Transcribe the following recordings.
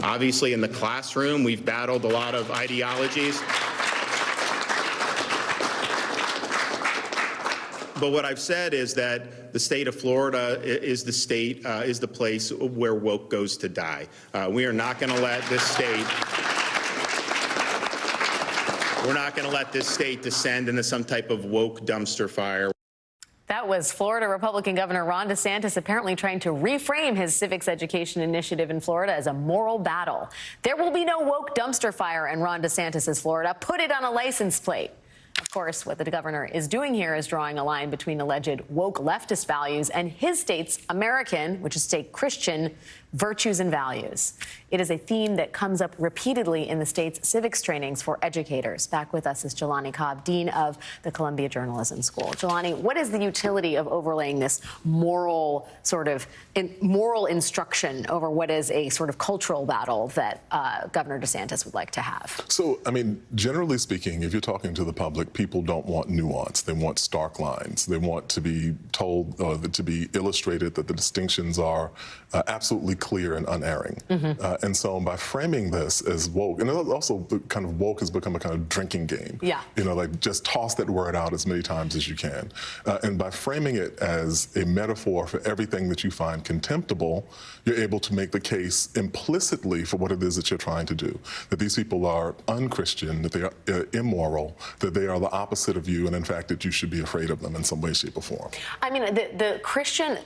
Obviously, in the classroom, we've battled a lot of ideologies. But what I've said is that the state of Florida is the place where woke goes to die. We are not going to let this state. We're not going to let this state descend into some type of woke dumpster fire. That was Florida Republican Governor Ron DeSantis apparently trying to reframe his civics education initiative in Florida as a moral battle. There will be no woke dumpster fire in Ron DeSantis' Florida. Put it on a license plate. Of course, what the governor is doing here is drawing a line between alleged woke leftist values and his state's American, which is state Christian, virtues and values. It is a theme that comes up repeatedly in the state's civics trainings for educators. Back with us is Jelani Cobb, Dean of the Columbia Journalism School. Jelani, what is the utility of overlaying this moral moral instruction over what is a sort of cultural battle that Governor DeSantis would like to have? So, I mean, generally speaking, if you're talking to the public, people don't want nuance. They want stark lines. They want to be told, to be illustrated that the distinctions are absolutely clear and unerring. And so by framing this as woke, and also the kind of woke has become a kind of drinking game. Yeah. You know, like just toss that word out as many times as you can. And by framing it as a metaphor for everything that you find contemptible, you're able to make the case implicitly for what it is that you're trying to do. That these people are unchristian, that they are immoral, that they are the opposite of you, and in fact that you should be afraid of them in some way, shape, or form. I mean, the Christian,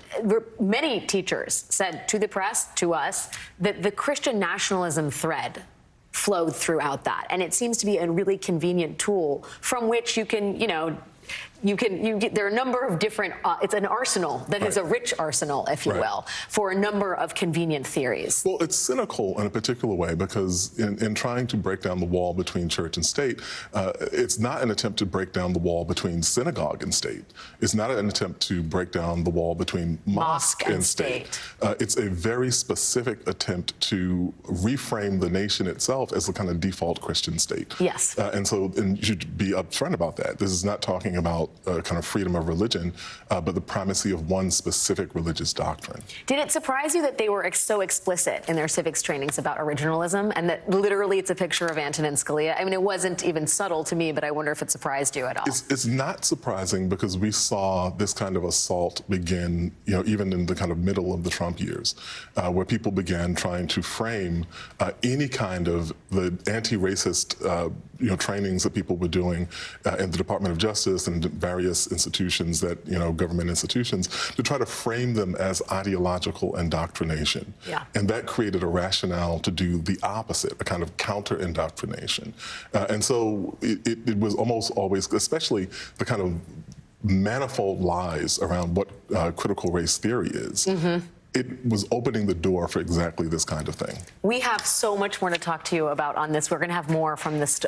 many teachers said to the press, to us, that the Christian nationalism thread flowed throughout that. And it seems to be a really convenient tool from which you can, there are a number of different, it's an arsenal that is a rich arsenal, if you will, for a number of convenient theories. Well, it's cynical in a particular way because in trying to break down the wall between church and state, it's not an attempt to break down the wall between synagogue and state. It's not an attempt to break down the wall between mosque and state. It's a very specific attempt to reframe the nation itself as a kind of default Christian state. Yes. And you should be upfront about that. This is not talking about kind of freedom of religion, but the primacy of one specific religious doctrine. Did it surprise you that they were so explicit in their civics trainings about originalism and that literally it's a picture of Antonin Scalia? I mean, it wasn't even subtle to me, but I wonder if it surprised you at all. It's not surprising because we saw this kind of assault begin, even in the kind of middle of the Trump years, where people began trying to frame any kind of the anti-racist, trainings that people were doing in the Department of Justice and various institutions that, government institutions, to try to frame them as ideological indoctrination. Yeah. And that created a rationale to do the opposite, a kind of counter-indoctrination. And so it was almost always, especially the kind of manifold lies around what critical race theory is. It was opening the door for exactly this kind of thing. We have so much more to talk to you about on this. We're going to have more from this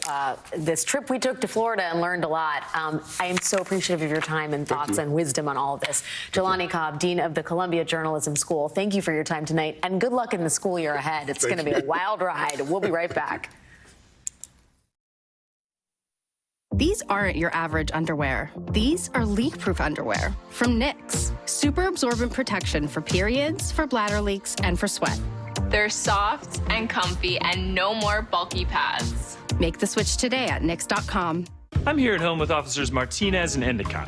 this trip we took to Florida and learned a lot. I am so appreciative of your time and thoughts and wisdom on all of this. Jelani Cobb, Dean of the Columbia Journalism School, thank you for your time tonight, and good luck in the school year ahead. It's going to be a wild ride. We'll be right back. These aren't your average underwear. These are leak-proof underwear from Knix. Super absorbent protection for periods, for bladder leaks, and for sweat. They're soft and comfy and no more bulky pads. Make the switch today at Knix.com. I'm here at home with Officers Martinez and Endicott.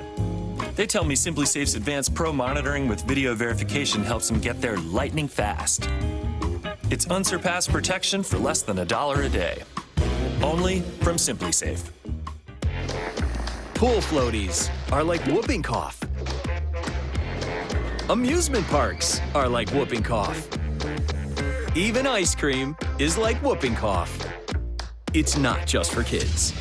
They tell me Simply Safe's advanced pro monitoring with video verification helps them get there lightning fast. It's unsurpassed protection for less than $1 a day. Only from Simply Safe. Pool floaties are like whooping cough. Amusement parks are like whooping cough. Even ice cream is like whooping cough. It's not just for kids.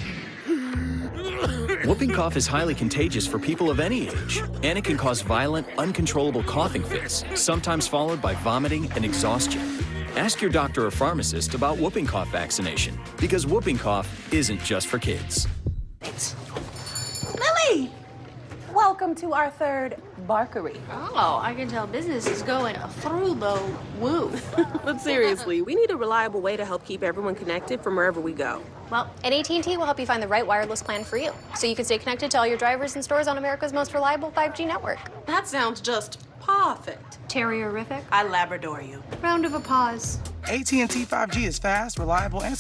Whooping cough is highly contagious for people of any age, and it can cause violent, uncontrollable coughing fits, sometimes followed by vomiting and exhaustion. Ask your doctor or pharmacist about whooping cough vaccination, because whooping cough isn't just for kids. Lily! Welcome to our third barkery. Oh, I can tell business is going through the roof. But seriously, we need a reliable way to help keep everyone connected from wherever we go. Well, and AT&T will help you find the right wireless plan for you, so you can stay connected to all your drivers and stores on America's most reliable 5G network. That sounds just perfect. Terrierific. I Labrador you. Round of applause. AT&T 5G is fast, reliable, and